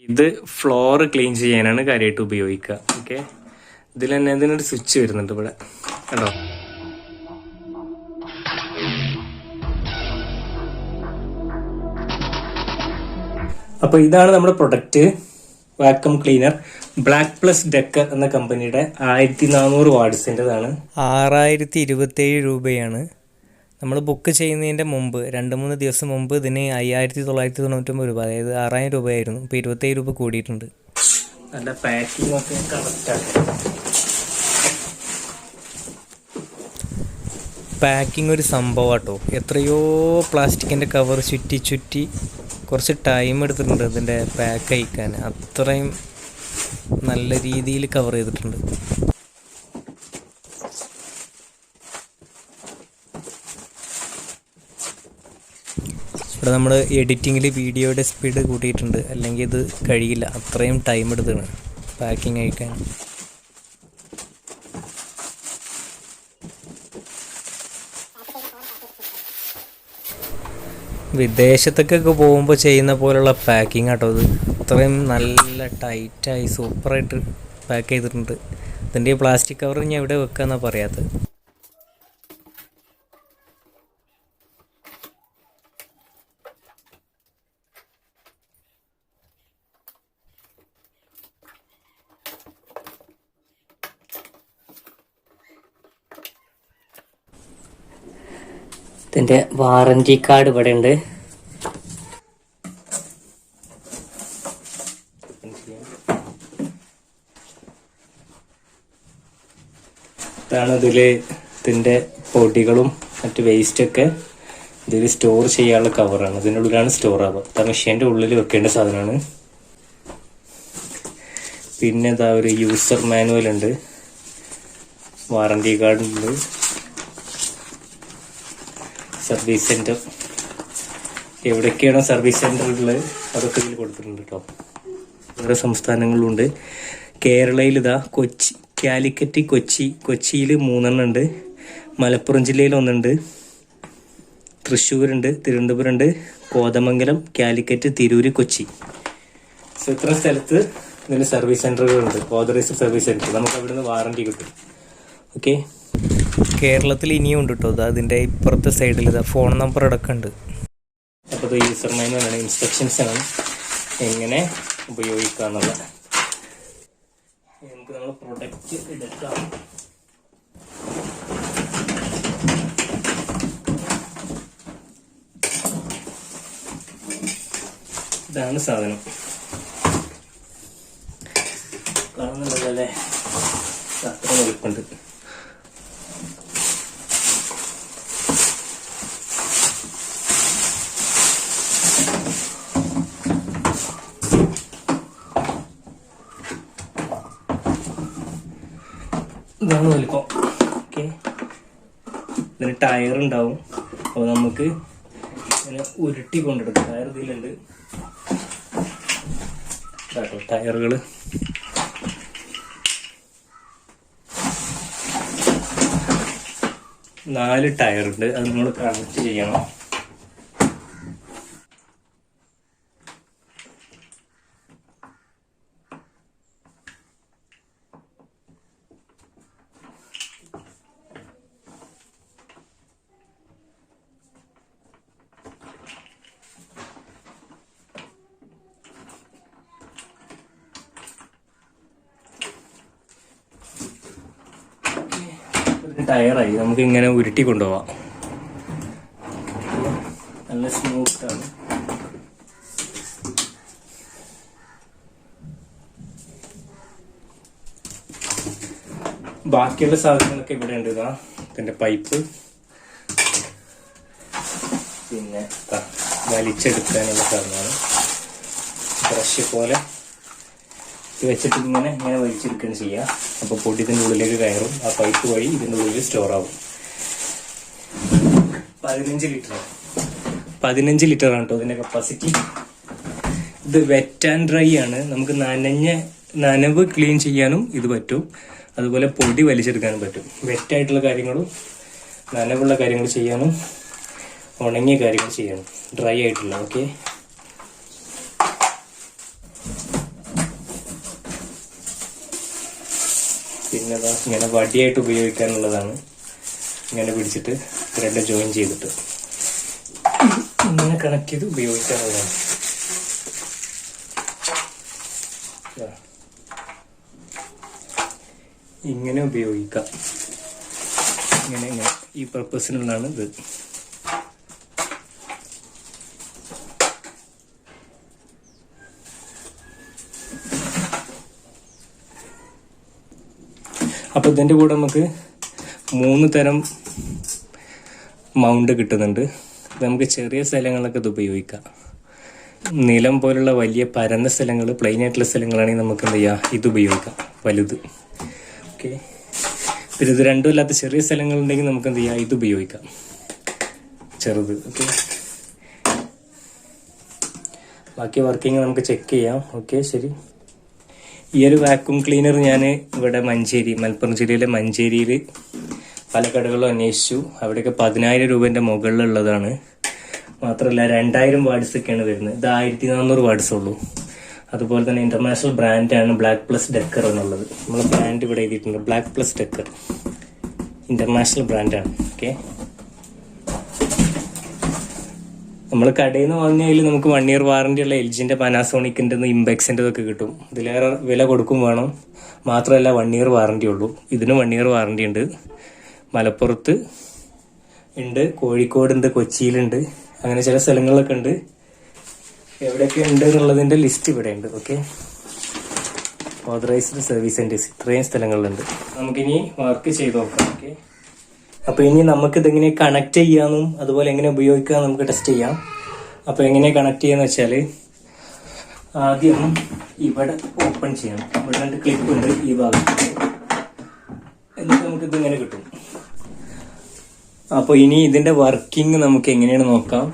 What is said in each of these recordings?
ഇത് floor clean ചെയ്യാനാണ് കാര്യമായിട്ട് ഉപയോഗിക്കുക. ഓക്കെ, ഇതിൽ തന്നെ ഇതിനൊരു സ്വിച്ച് വരുന്നുണ്ട് ഇവിടെ കേട്ടോ. അപ്പോൾ ഇതാണ് നമ്മുടെ product, vacuum cleaner black plus decker എന്ന കമ്പനിയുടെ 1400 വാട്ട്സിൻ്റെതാണ്. 6027 രൂപയാണ്. നമ്മൾ ബുക്ക് ചെയ്യുന്നതിൻ്റെ മുമ്പ് 2-3 ദിവസം മുമ്പ് ഇതിന് 5999 രൂപ, അതായത് 6000 രൂപയായിരുന്നു. ഇപ്പോൾ 27 രൂപ കൂടിയിട്ടുണ്ട്. നല്ല പാക്കിംഗ് ഒക്കെ കറക്റ്റാണ്. പാക്കിംഗ് ഒരു സംഭവം കേട്ടോ. എത്രയോ പ്ലാസ്റ്റിക്കിൻ്റെ കവർ ചുറ്റി കുറച്ച് ടൈം എടുത്തിട്ടുണ്ട് ഇതിൻ്റെ പാക്ക് അയക്കാൻ. അത്രയും നല്ല രീതിയിൽ കവർ ചെയ്തിട്ടുണ്ട്. ഇവിടെ നമ്മൾ എഡിറ്റിങ്ങിൽ വീഡിയോയുടെ സ്പീഡ് കൂട്ടിയിട്ടുണ്ട്, അല്ലെങ്കിൽ ഇത് കഴിയില്ല. അത്രയും ടൈം എടുത്താണ് പാക്കിംഗ് അയക്കാൻ. വിദേശത്തൊക്കെ പോകുമ്പോൾ ചെയ്യുന്ന പോലുള്ള പാക്കിംഗ് ആട്ടോ ഇത്. അത്രയും നല്ല ടൈറ്റായി സൂപ്പറായിട്ട് പാക്ക് ചെയ്തിട്ടുണ്ട്. ഇതിൻ്റെ പ്ലാസ്റ്റിക് കവർ ഞാൻ എവിടെ വെക്കാന്നാണ് പറയാത്തത്. ഇതിൻ്റെ വാറൻറ്റി കാർഡ് ഇവിടെ ഉണ്ട്. ഇതാണ് ഇതിൻ്റെ പൊടികളും മറ്റ് വേസ്റ്റൊക്കെ ഇതിൽ സ്റ്റോർ ചെയ്യാനുള്ള കവറാണ്. ഇതിനുള്ളിലാണ് സ്റ്റോർ ആവുക. മെഷീൻ്റെ ഉള്ളിൽ വെക്കേണ്ട സാധനമാണ്. പിന്നെ ഇതാ ഒരു യൂസർ മാനുവൽ ഉണ്ട്, വാറൻറ്റി കാർഡ് ഉണ്ട്, സർവീസ് സെൻറ്റർ എവിടെയൊക്കെയാണോ സർവീസ് സെൻറ്റർ ഉള്ളത് അതൊക്കെ ഇതിൽ കൊടുത്തിട്ടുണ്ട് കേട്ടോ. ഓരോ സംസ്ഥാനങ്ങളിലുണ്ട്. കേരളയിൽ ഇതാ കാലിക്കറ്റ്, കൊച്ചിയിൽ 3 ഉണ്ട്, മലപ്പുറം ജില്ലയിൽ 1 ഉണ്ട്, തൃശ്ശൂരുണ്ട്, തിരുവനന്തപുരം ഉണ്ട്, കോതമംഗലം, കാലിക്കറ്റ്, തിരൂര്, കൊച്ചി. സോ ഇത്ര സ്ഥലത്ത് ഇതിന് സർവീസ് സെൻറ്ററുകളുണ്ട്, ഓതറൈസ്ഡ് സർവീസ് സെൻറ്റർ. നമുക്ക് അവിടെ നിന്ന് വാറൻറ്റി കിട്ടും. ഓക്കെ, കേരളത്തിൽ ഇനിയും ഉണ്ട് കേട്ടോ. അതിൻ്റെ ഇപ്പുറത്തെ സൈഡിൽ ഇതാ ഫോൺ നമ്പർ അടക്കമുണ്ട്. അപ്പോൾ ഇത് യൂസർ മാനുവലാണ്, ഇൻസ്ട്രക്ഷൻസ് ആണ് എങ്ങനെ ഉപയോഗിക്കുക എന്നുള്ളത്. നമുക്ക് നമ്മൾ പ്രൊഡക്റ്റ് എടുക്കാം. ഇതാണ് സാധനം, കാണുന്നുണ്ടല്ലേ, അത്ര വലുപ്പമുണ്ട്. ഇതാണ് വലിപ്പം. ഓക്കെ, ഇതിന് ടയർ ഉണ്ടാവും. അപ്പോൾ നമുക്ക് ഇങ്ങനെ ഉരുട്ടി കൊണ്ടെടുക്കും. ടയർ ഇതിലുണ്ട് കേട്ടോ. ടയറുകൾ നാല് ടയറുണ്ട്, അത് നമ്മൾ കണക്ട് ചെയ്യണം. ടയറായി നമുക്ക് ഇങ്ങനെ ഉരുട്ടി കൊണ്ടുപോവാം. നല്ല സ്മൂത്താണ്. ബാക്കിയുള്ള സാധനങ്ങളൊക്കെ ഇവിടെ ഉണ്ട്. ഇതാ ഇതിന്റെ പൈപ്പ്, പിന്നെ വലിച്ചെടുക്കാനുള്ള സാധനമാണ്. ബ്രഷ് പോലെ ഇത് വെച്ചിട്ട് ഇങ്ങനെ വലിച്ചെടുക്കുകയാണ് ചെയ്യുക. അപ്പോൾ പൊടി ഇതിൻ്റെ ഉള്ളിലേക്ക് കയറും. ആ പൈപ്പ് വഴി ഇതിൻ്റെ ഉള്ളിൽ സ്റ്റോർ ആവും. 15 ലിറ്റർ ആണ് കേട്ടോ ഇതിൻ്റെ കപ്പാസിറ്റി. ഇത് വെറ്റ് ആൻഡ് ഡ്രൈ ആണ്. നമുക്ക് നനവ് ക്ലീൻ ചെയ്യാനും ഇത് പറ്റും, അതുപോലെ പൊടി വലിച്ചെടുക്കാനും പറ്റും. വെറ്റായിട്ടുള്ള കാര്യങ്ങളും നനവുള്ള കാര്യങ്ങൾ ചെയ്യാനും ഉണങ്ങിയ കാര്യങ്ങൾ ചെയ്യാനും, ഡ്രൈ ആയിട്ടുള്ള. ഓക്കെ, പിന്നെ അതാ ഇങ്ങനെ വടിയായിട്ട് ഉപയോഗിക്കാനുള്ളതാണ്. ഇങ്ങനെ പിടിച്ചിട്ട് ത്രെഡ് ജോയിൻ ചെയ്തിട്ട് ഇങ്ങനെ കണക്ട് ചെയ്ത് ഉപയോഗിക്കാനുള്ളതാണ്. ഇങ്ങനെ ഉപയോഗിക്കാം. ഇങ്ങനെ ഈ പർപ്പസിനുള്ളതാണ് ഇത്. അപ്പോൾ ഇതിൻ്റെ കൂടെ നമുക്ക് 3 തരം മൗണ്ട് കിട്ടുന്നുണ്ട്. നമുക്ക് ചെറിയ സ്ഥലങ്ങളൊക്കെ ഇത് ഉപയോഗിക്കാം. നിലം പോലുള്ള വലിയ പരന്ന സ്ഥലങ്ങൾ, പ്ലെയിൻ ആയിട്ടുള്ള സ്ഥലങ്ങളാണെങ്കിൽ നമുക്ക് എന്ത് ചെയ്യാം, ഇത് ഉപയോഗിക്കാം, വലുത്. ഓക്കെ. പിന്നെ ഇത് രണ്ടും അല്ലാത്ത ചെറിയ സ്ഥലങ്ങളുണ്ടെങ്കിൽ നമുക്ക് എന്ത് ചെയ്യാം, ഇത് ഉപയോഗിക്കാം, ചെറുത്. ഓക്കെ. ബാക്കി വർക്കിംഗ് നമുക്ക് ചെക്ക് ചെയ്യാം. ഓക്കെ, ശരി. ഈ ഒരു വാക്യൂം ക്ലീനർ ഞാൻ ഇവിടെ മലപ്പുറം ജില്ലയിലെ മഞ്ചേരിയിൽ പല കടകളും അന്വേഷിച്ചു. അവിടെയൊക്കെ 10,000 രൂപേൻ്റെ മുകളിലുള്ളതാണ്. മാത്രമല്ല 2000 വാട്ട്സ് ഒക്കെയാണ് വരുന്നത്. ഇത് 1400 വാട്ട്സ് ഉള്ളൂ. അതുപോലെ തന്നെ ഇന്റർനാഷണൽ ബ്രാൻഡാണ് ബ്ലാക്ക് പ്ലസ് ഡെക്കർ എന്നുള്ളത്. നമ്മൾ ബ്രാൻഡ് ഇവിടെ എഴുതിയിട്ടുണ്ട്, ബ്ലാക്ക് പ്ലസ് ഡെക്കർ, ഇന്റർനാഷണൽ ബ്രാൻഡാണ്. ഓക്കെ. നമ്മൾ കടയിൽ നിന്ന് വാങ്ങിയതിൽ നമുക്ക് 1 ഇയർ വാറണ്ടി ഉള്ള LGൻ്റെ, പാനാസോണിക്കിൻ്റെ, ഇംപെക്സിൻ്റെ ഒക്കെ കിട്ടും. ഇതിലേറെ വില കൊടുക്കും വേണം. മാത്രമല്ല 1 ഇയർ വാറണ്ടി ഉള്ളൂ. ഇതിന് 1 ഇയർ വാറണ്ടി ഉണ്ട്. മലപ്പുറത്ത് ഉണ്ട്, കോഴിക്കോടുണ്ട്, കൊച്ചിയിലുണ്ട്, അങ്ങനെ ചില സ്ഥലങ്ങളിലൊക്കെ ഉണ്ട്. എവിടെയൊക്കെ ഉണ്ട് എന്നുള്ളതിൻ്റെ ലിസ്റ്റ് ഇവിടെ ഉണ്ട്. ഓക്കെ. ഓതറൈസ്ഡ് സർവീസ് സെന്റേഴ്സ് ഇത്രയും സ്ഥലങ്ങളിലുണ്ട്. നമുക്കിനി വർക്ക് ചെയ്ത് നോക്കാം. ഓക്കെ. അപ്പോൾ ഇനി നമുക്കിതെങ്ങനെ കണക്ട് ചെയ്യാമെന്നും അതുപോലെ എങ്ങനെ ഉപയോഗിക്കാമെന്ന് നമുക്ക് ടെസ്റ്റ് ചെയ്യാം. അപ്പോൾ എങ്ങനെ കണക്ട് ചെയ്യാന്ന് വെച്ചാൽ, ആദ്യം ഇവിടെ ഓപ്പൺ ചെയ്യണം. ഇവിടെ 2 ക്ലിപ്പ് ഉണ്ട് ഈ ഭാഗത്ത്. എന്നിട്ട് നമുക്കിത് ഇങ്ങനെ കിട്ടും. അപ്പോൾ ഇനി ഇതിന്റെ വർക്കിംഗ് നമുക്ക് എങ്ങനെയാണ് നോക്കാം,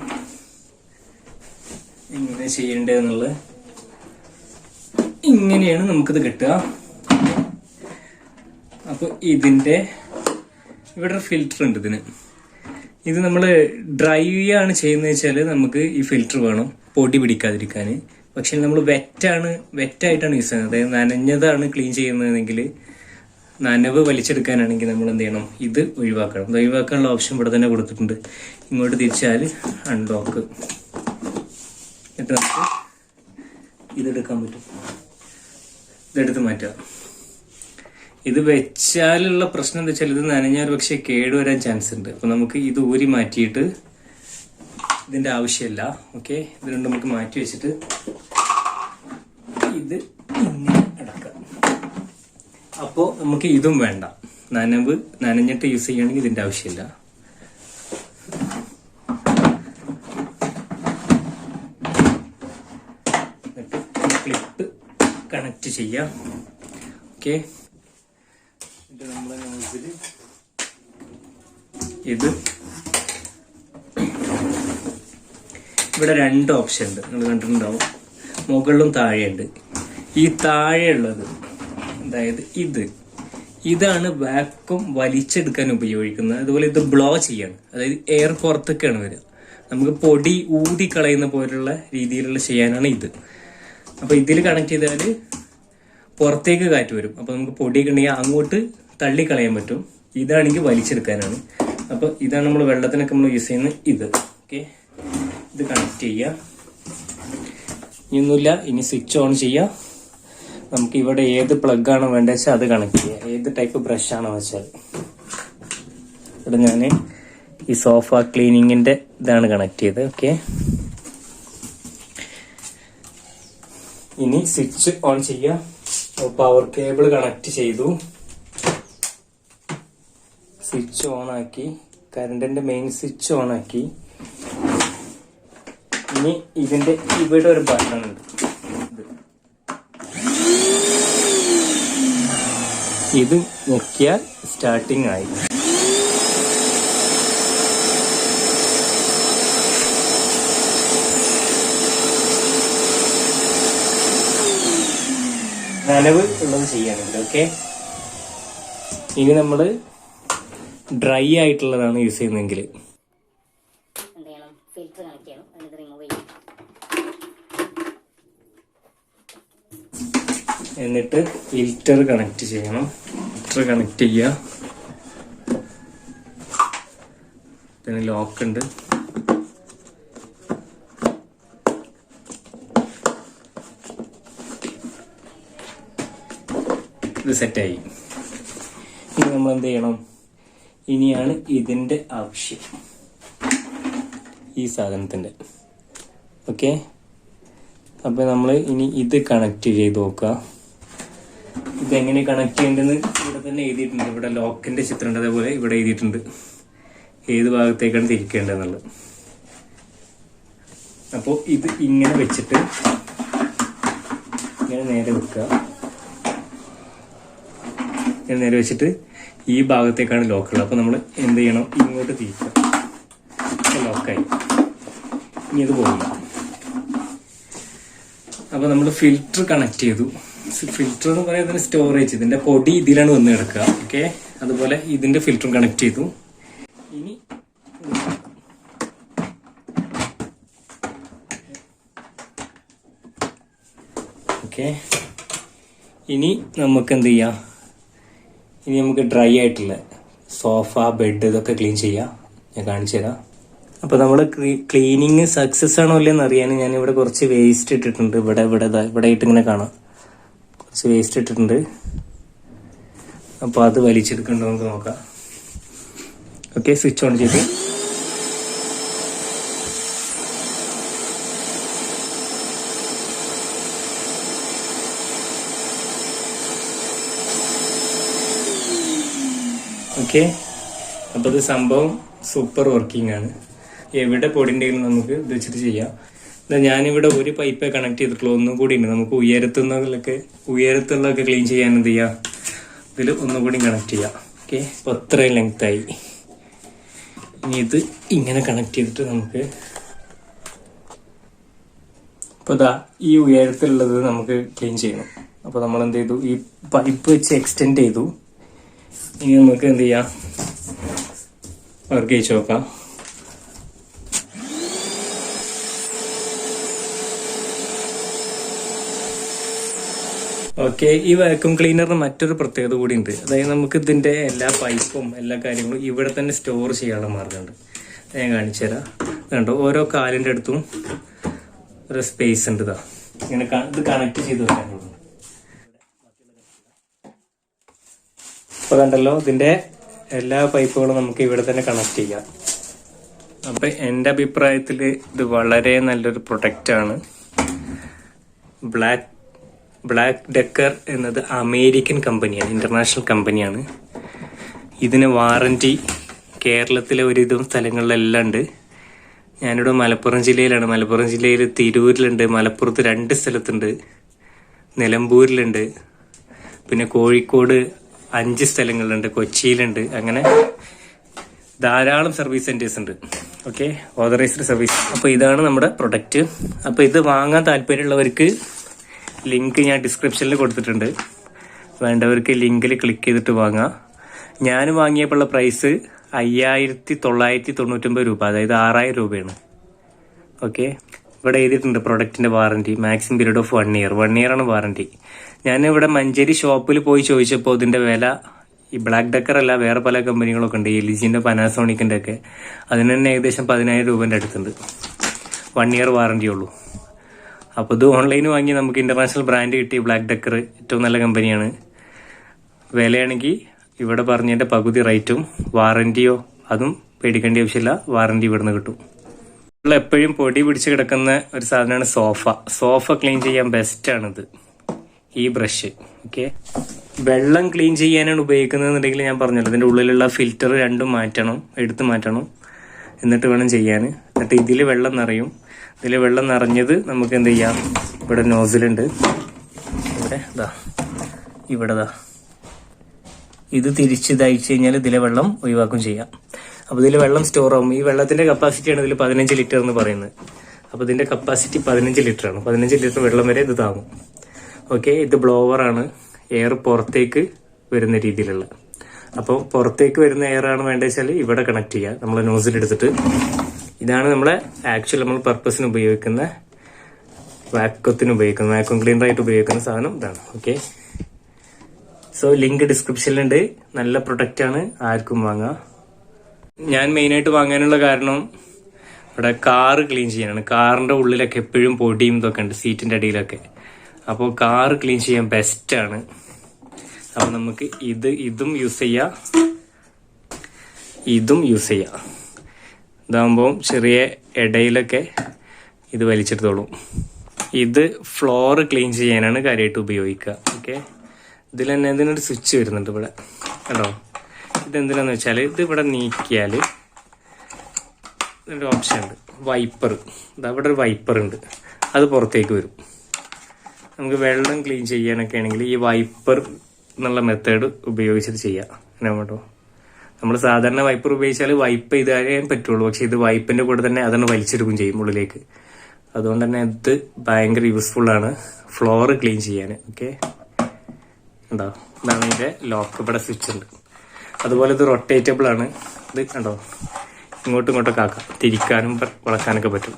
എങ്ങനെ ചെയ്യേണ്ടതെന്നുള്ളത്. ഇങ്ങനെയാണ് നമുക്കിത് കിട്ടുക. അപ്പോൾ ഇതിന്റെ ഇവിടെ ഒരു ഫിൽറ്റർ ഉണ്ട് ഇതിന്. ഇത് നമ്മൾ ഡ്രൈ ആണ് ചെയ്യുന്നത് വെച്ചാൽ നമുക്ക് ഈ ഫിൽറ്റർ വേണം പൊടി പിടിക്കാതിരിക്കാൻ. പക്ഷെ നമ്മൾ വെറ്റായിട്ടാണ് യൂസ് ചെയ്യുന്നത്. അതായത് നനഞ്ഞതാണ് ക്ലീൻ ചെയ്യുന്നതെങ്കിൽ, നനവ് വലിച്ചെടുക്കാനാണെങ്കിൽ നമ്മൾ എന്ത് ചെയ്യണം, ഇത് ഒഴിവാക്കണം. ഇത് ഒഴിവാക്കാനുള്ള ഓപ്ഷൻ ഇവിടെ തന്നെ കൊടുത്തിട്ടുണ്ട്. ഇങ്ങോട്ട് തിരിച്ചാൽ അൺലോക്ക്, എന്നിട്ട് നമുക്ക് ഇതെടുക്കാൻ പറ്റും. ഇതെടുത്ത് മാറ്റാം. ഇത് വെച്ചാലുള്ള പ്രശ്നം എന്താ വെച്ചാൽ, ഇത് നനഞ്ഞാൽ പക്ഷെ കേടുവരാൻ ചാൻസ് ഉണ്ട്. അപ്പൊ നമുക്ക് ഇത് ഊരി മാറ്റിയിട്ട്, ഇതിന്റെ ആവശ്യമില്ല. ഓക്കെ. ഇത് രണ്ടും നമുക്ക് മാറ്റി വെച്ചിട്ട് ഇത് ഇങ്ങനെ അടക്കാം. അപ്പോൾ നമുക്ക് ഇതും വേണ്ട, നനഞ്ഞിട്ട് യൂസ് ചെയ്യുകയാണെങ്കിൽ ഇതിന്റെ ആവശ്യമില്ല. ക്ലിപ്പ് കണക്ട് ചെയ്യാം. ഓക്കെ. ഇത് ഇവിടെ 2 ഓപ്ഷൻ ഉണ്ട്, നിങ്ങൾ കണ്ടിട്ടുണ്ടാവും. മുകളിലും താഴെയുണ്ട്. ഈ താഴെയുള്ളത്, അതായത് ഇതാണ് വാക്വം വലിച്ചെടുക്കാൻ ഉപയോഗിക്കുന്നത്. അതുപോലെ ഇത് ബ്ലോ ചെയ്യാണ്, അതായത് എയർ പുറത്തൊക്കെയാണ് വരിക. നമുക്ക് പൊടി ഊതി കളയുന്ന പോലുള്ള രീതിയിലുള്ള ചെയ്യാനാണ് ഇത്. അപ്പൊ ഇതിൽ കണക്ട് ചെയ്താൽ പുറത്തേക്ക് കാറ്റ് വരും. അപ്പൊ നമുക്ക് പൊടിയൊക്കെ ഉണ്ടെങ്കിൽ അങ്ങോട്ട് തള്ളിക്കളയാൻ പറ്റും. ഇതാണെങ്കിൽ വലിച്ചെടുക്കാനാണ്. അപ്പൊ ഇതാണ് നമ്മൾ വെള്ളത്തിനൊക്കെ നമ്മൾ യൂസ് ചെയ്യുന്ന ഇത്. ഓക്കെ. ഇത് കണക്ട് ചെയ്യാം. ഇനിയൊന്നുമില്ല, ഇനി സ്വിച്ച് ഓൺ ചെയ്യാം. നമുക്ക് ഇവിടെ ഏത് പ്ലഗ് ആണോ വേണ്ടത് വെച്ചാൽ അത് കണക്ട് ചെയ്യാം. ഏത് ടൈപ്പ് ബ്രഷ് ആണോ വെച്ചാൽ. ഇവിടെ ഞാൻ ഈ സോഫ ക്ലീനിങ്ങിന്റെ ഇതാണ് കണക്ട് ചെയ്തത്. ഓക്കെ. ഇനി സ്വിച്ച് ഓൺ ചെയ്യാം. പവർ കേബിൾ കണക്ട് ചെയ്തു, സ്വിച്ച് ഓൺ ആക്കി, കറണ്ടിന്റെ മെയിൻ സ്വിച്ച് ഓൺ ആക്കി. ഇനി ഇതിന്റെ ഇവിടെ ഒരു ബട്ടൺ ഉണ്ട്, ഇത് നോക്കിയാൽ സ്റ്റാർട്ടിങ് ആയി. നനവ് ഉള്ളത് ചെയ്യാനുണ്ട്. ഓക്കെ. ഇനി നമ്മള് ഡ്രൈ ആയിട്ടുള്ളതാണ് യൂസ് ചെയ്യുന്നതെങ്കിൽ ഫിൽറ്റർ കണക്ട് ചെയ്യണം. എന്നിട്ട് റിമൂവ് ചെയ്യും. എന്നിട്ട് ഫിൽറ്റർ കണക്ട് ചെയ്യണം. ഫിൽറ്റർ കണക്ട് ചെയ്യുക. പിന്നെ ലോക്ക് ഉണ്ട്. ഇത് സെറ്റായി. ഇനി നമ്മൾ എന്ത് ചെയ്യണം? ഇനിയാണ് ഇതിൻ്റെ ആവശ്യം, ഈ സാധനത്തിൻ്റെ. ഓക്കെ, അപ്പോൾ നമ്മൾ ഇനി ഇത് കണക്ട് ചെയ്ത് നോക്കുക. ഇതെങ്ങനെ കണക്ട് ചെയ്യേണ്ടതെന്ന് ഇവിടെ തന്നെ എഴുതിയിട്ടുണ്ട്. ഇവിടെ ലോക്കിൻ്റെ ചിത്രം ഉണ്ട്, അതേപോലെ ഇവിടെ എഴുതിയിട്ടുണ്ട് ഏത് ഭാഗത്തേക്കാണ് തിരിക്കേണ്ടതെന്നുള്ളത്. അപ്പോൾ ഇത് ഇങ്ങനെ വെച്ചിട്ട് ഇങ്ങനെ നേരെ വെക്കുക. ഇങ്ങനെ നേരെ വെച്ചിട്ട് ഈ ഭാഗത്തേക്കാണ് ലോക്കുള്ളത്. അപ്പോൾ നമ്മൾ എന്ത് ചെയ്യണം? ഇങ്ങോട്ട് തിരിക്കുക. ലോക്കായി. ഇനി ഇത് പോകില്ല. അപ്പോൾ നമ്മൾ ഫിൽറ്റർ കണക്ട് ചെയ്തു. ഫിൽറ്റർ എന്ന് പറയുന്നത് സ്റ്റോറേജ്, ഇതിന്റെ പൊടി ഇതിലാണ് വന്ന് കിടക്കുക. ഓക്കെ, അതുപോലെ ഇതിന്റെ ഫിൽറ്ററും കണക്ട് ചെയ്തു. ഇനി ഓക്കെ, ഇനി നമുക്ക് എന്ത് ചെയ്യാം? ഇനി നമുക്ക് ഡ്രൈ ആയിട്ടുള്ള സോഫ, ബെഡ് ഇതൊക്കെ ക്ലീൻ ചെയ്യാം. ഞാൻ കാണിച്ചു തരാം. അപ്പോൾ നമ്മൾ ക്ലീനിങ് സക്സസ് ആണോ ഇല്ലെന്ന് അറിയാൻ ഞാനിവിടെ കുറച്ച് വേസ്റ്റ് ഇട്ടിട്ടുണ്ട്. ഇവിടെ ആയിട്ട് ഇങ്ങനെ കാണാം, കുറച്ച് വേസ്റ്റ് ഇട്ടിട്ടുണ്ട്. അപ്പോൾ അത് വലിച്ചെടുക്കണ്ടോ നമുക്ക് നോക്കാം. ഓക്കെ, സ്വിച്ച് ഓൺ ചെയ്ത് ഓക്കെ. അപ്പോൾ ഇത് സംഭവം സൂപ്പർ വർക്കിംഗ് ആണ്. എവിടെ പൊടിൻ്റെങ്കിലും നമുക്ക് ഇത് വെച്ചിട്ട് ചെയ്യാം. ഞാനിവിടെ ഒരു പൈപ്പേ കണക്ട് ചെയ്തിട്ടുള്ളൂ, ഒന്നും കൂടി ഉണ്ട്. നമുക്ക് ഉയരത്തുള്ളതൊക്കെ ക്ലീൻ ചെയ്യാൻ എന്ത് ചെയ്യാം? ഇതിൽ ഒന്നും കൂടി കണക്ട് ചെയ്യാം. ഓക്കെ, അപ്പോൾ അത്രയും ലെങ്തായി. ഇനി ഇത് ഇങ്ങനെ കണക്ട് ചെയ്തിട്ട് നമുക്ക് ഇപ്പോൾ ഈ ഉയരത്തിലുള്ളത് നമുക്ക് ക്ലീൻ ചെയ്യണം. അപ്പോൾ നമ്മൾ എന്ത് ചെയ്തു? ഈ പൈപ്പ് വെച്ച് എക്സ്റ്റെൻഡ് ചെയ്തു. ഇനി നമുക്ക് എന്ത് ചെയ്യാം? വർക്ക് ചെയ്ത് നോക്കാം. ഓക്കെ, ഈ വാക്യൂം ക്ലീനറിന് മറ്റൊരു പ്രത്യേകത കൂടി ഉണ്ട്. അതായത് നമുക്ക് ഇതിന്റെ എല്ലാ പൈപ്പും എല്ലാ കാര്യങ്ങളും ഇവിടെ തന്നെ സ്റ്റോർ ചെയ്യാനുള്ള മാർഗമുണ്ട്. ഞാൻ കാണിച്ചു തരാം. കണ്ടോ, ഓരോ കാലിന്റെ അടുത്തും ഒരു സ്പേസ് ഉണ്ട്. ഇങ്ങനെ ഇത് കണക്ട് ചെയ്ത് വെക്കാനുള്ളത്. അപ്പൊ കണ്ടല്ലോ, ഇതിന്റെ എല്ലാ പൈപ്പുകളും നമുക്ക് ഇവിടെ തന്നെ കണക്ട് ചെയ്യാം. അപ്പൊ എന്റെ അഭിപ്രായത്തിൽ ഇത് വളരെ നല്ലൊരു പ്രൊഡക്റ്റ് ആണ്. ബ്ലാക്ക് ഡെക്കർ എന്നത് അമേരിക്കൻ കമ്പനിയാണ്, ഇന്റർനാഷണൽ കമ്പനിയാണ്. ഇതിന് വാറന്റി കേരളത്തിലെ ഒരുവിധം സ്ഥലങ്ങളിലെല്ലാം ഉണ്ട്. ഞാനിവിടെ മലപ്പുറം ജില്ലയിലാണ്. മലപ്പുറം ജില്ലയിൽ തിരൂരിലുണ്ട്, മലപ്പുറത്ത് 2 സ്ഥലത്തുണ്ട്, നിലമ്പൂരിലുണ്ട്, പിന്നെ കോഴിക്കോട് 5 സ്ഥലങ്ങളിലുണ്ട്, കൊച്ചിയിലുണ്ട്. അങ്ങനെ ധാരാളം സർവീസ് സെന്റേഴ്സ് ഉണ്ട്. Okay, authorised service. അപ്പോൾ ഇതാണ് നമ്മുടെ പ്രൊഡക്റ്റ്. അപ്പോൾ ഇത് വാങ്ങാൻ താല്പര്യമുള്ളവർക്ക് ലിങ്ക് ഞാൻ ഡിസ്ക്രിപ്ഷനിൽ കൊടുത്തിട്ടുണ്ട്. വേണ്ടവർക്ക് ലിങ്കിൽ ക്ലിക്ക് ചെയ്തിട്ട് വാങ്ങാം. ഞാൻ വാങ്ങിയപ്പോഴുള്ള പ്രൈസ് 5999 രൂപ, അതായത് 6000 രൂപയാണ്. ഓക്കെ, ഇവിടെ എഴുതിയിട്ടുണ്ട് പ്രൊഡക്റ്റിന്റെ warranty maximum period of 1 year. 1 year ആണ് വാറന്റി. ഞാനിവിടെ മഞ്ചേരി ഷോപ്പിൽ പോയി ചോദിച്ചപ്പോൾ ഇതിന്റെ വില, ഈ ബ്ലാക്ക് ഡെക്കർ അല്ല, വേറെ പല കമ്പനികളൊക്കെ ഉണ്ട്, എൽജിന്റെ, പനാസോണിക്കിന്റെ ഒക്കെ, അതിന് തന്നെ ഏകദേശം 10000 രൂപന്റെ അടുത്തുണ്ട്. 1 ഇയർ വാറന്റി ഉള്ളൂ. അപ്പോൾ ഇത് ഓൺലൈൻ വാങ്ങി നമുക്ക് ഇന്റർനാഷണൽ ബ്രാൻഡ് കിട്ടി. ബ്ലാക്ക് ഡെക്കർ ഏറ്റവും നല്ല കമ്പനിയാണ്. വിലയാണെങ്കിൽ ഇവിടെ പറഞ്ഞതിന്റെ പകുതി റേറ്റും, വാറന്റിയോ അതും പേടിക്കേണ്ട ആവശ്യമില്ല, വാറന്റി ഇവിടുന്ന് കിട്ടും. എപ്പോഴും പൊടി പിടിച്ച് കിടക്കുന്ന ഒരു സാധനമാണ് സോഫ ക്ലീൻ ചെയ്യാൻ ബെസ്റ്റ് ആണിത്, ഈ ബ്രഷ്. ഓക്കെ, വെള്ളം ക്ലീൻ ചെയ്യാനാണ് ഉപയോഗിക്കുന്നതെന്നുണ്ടെങ്കിൽ ഞാൻ പറഞ്ഞല്ലോ, ഇതിന്റെ ഉള്ളിലുള്ള ഫിൽറ്റർ രണ്ടും എടുത്ത് മാറ്റണം, എന്നിട്ട് വേണം ചെയ്യാൻ. എന്നിട്ട് ഇതിൽ വെള്ളം നിറയും. ഇതിൽ വെള്ളം നിറഞ്ഞത് നമുക്ക് എന്ത് ചെയ്യാം? ഇവിടെ നോസിലുണ്ട്, ഇവിടെ ഇത് തിരിച്ച് ഇതയച്ചു കഴിഞ്ഞാൽ ഇതിലെ വെള്ളം ഒഴിവാക്കും ചെയ്യാം. അപ്പോൾ ഇതിൽ വെള്ളം സ്റ്റോർ ആവും. ഈ വെള്ളത്തിന്റെ കപ്പാസിറ്റിയാണ് ഇതിൽ 15 ലിറ്റർ എന്ന് പറയുന്നത്. അപ്പോൾ ഇതിന്റെ കപ്പാസിറ്റി 15 ലിറ്റർ ആണ്. 15 ലിറ്റർ വെള്ളം വരെ ഇത് താങ്ങും. ഓക്കെ, ഇത് ബ്ലോവറാണ്, എയർ പുറത്തേക്ക് വരുന്ന രീതിയിലുള്ള. അപ്പോൾ പുറത്തേക്ക് വരുന്ന എയർ ആണ് വേണ്ടത് വെച്ചാൽ ഇവിടെ കണക്ട് ചെയ്യുക, നമ്മൾ നോസിലെടുത്തിട്ട്. ഇതാണ് നമ്മളെ നമ്മൾ പർപ്പസിന് ഉപയോഗിക്കുന്ന, വാക്യൂം ക്ലീനറായിട്ട് ഉപയോഗിക്കുന്ന സാധനം ഇതാണ്. ഓക്കെ, സോ ലിങ്ക് ഡിസ്ക്രിപ്ഷനിലുണ്ട്. നല്ല പ്രൊഡക്റ്റ് ആണ്, ആർക്കും വാങ്ങാം. ഞാൻ മെയിനായിട്ട് വാങ്ങാനുള്ള കാരണം ഇവിടെ കാറ് ക്ലീൻ ചെയ്യാനാണ്. കാറിന്റെ ഉള്ളിലൊക്കെ എപ്പോഴും പൊടിയും ഇതൊക്കെ ഉണ്ട്, സീറ്റിന്റെ അടിയിലൊക്കെ. അപ്പോൾ കാറ് ക്ലീൻ ചെയ്യാൻ ബെസ്റ്റാണ്. അപ്പോൾ നമുക്ക് ഇതും യൂസ് ചെയ്യാം, ഇതും യൂസ് ചെയ്യാം. ഇതാകുമ്പോൾ ചെറിയ ഇടയിലൊക്കെ ഇത് വലിച്ചെടുത്തോളും. ഇത് ഫ്ലോർ ക്ലീൻ ചെയ്യാനാണ് കാര്യമായിട്ട് ഉപയോഗിക്കുക. ഓക്കെ, ഇതിൽ തന്നെ ഇതിനൊരു സ്വിച്ച് വരുന്നുണ്ട് ഇവിടെ കേട്ടോ. ഇതെന്തിനാന്ന് വെച്ചാൽ ഇത് ഇവിടെ നീക്കിയാൽ ഒരു ഓപ്ഷൻ ഉണ്ട്, വൈപ്പർ. അവിടെ ഒരു വൈപ്പർ ഉണ്ട്, അത് പുറത്തേക്ക് വരും. നമുക്ക് വെള്ളം ക്ലീൻ ചെയ്യാനൊക്കെ ആണെങ്കിൽ ഈ വൈപ്പർ എന്നുള്ള മെത്തേഡ് ഉപയോഗിച്ചിട്ട് ചെയ്യാം. അങ്ങനെ കേട്ടോ, നമ്മൾ സാധാരണ വൈപ്പർ ഉപയോഗിച്ചാൽ വൈപ്പ് ചെയ്താലേ പറ്റുള്ളൂ. പക്ഷെ ഇത് വൈപ്പിന്റെ കൂടെ തന്നെ അതൊന്ന് വലിച്ചെടുക്കും ചെയ്യും ഉള്ളിലേക്ക്. അതുകൊണ്ട് തന്നെ ഇത് ഭയങ്കര യൂസ്ഫുൾ ആണ് ഫ്ലോർ ക്ലീൻ ചെയ്യാൻ. ഓക്കെ, ഉണ്ടോ, ഇതാണ് ഇതിന്റെ ലോക്ക്. ഇവിടെ സ്വിച്ച് ഉണ്ട്. അതുപോലെ ഇത് റൊട്ടേറ്റബിൾ ആണ്. ഇത് കണ്ടോ, ഇങ്ങോട്ടും ഇങ്ങോട്ടൊക്കെ ആക്കാം, തിരിക്കാനും വളക്കാനൊക്കെ പറ്റും.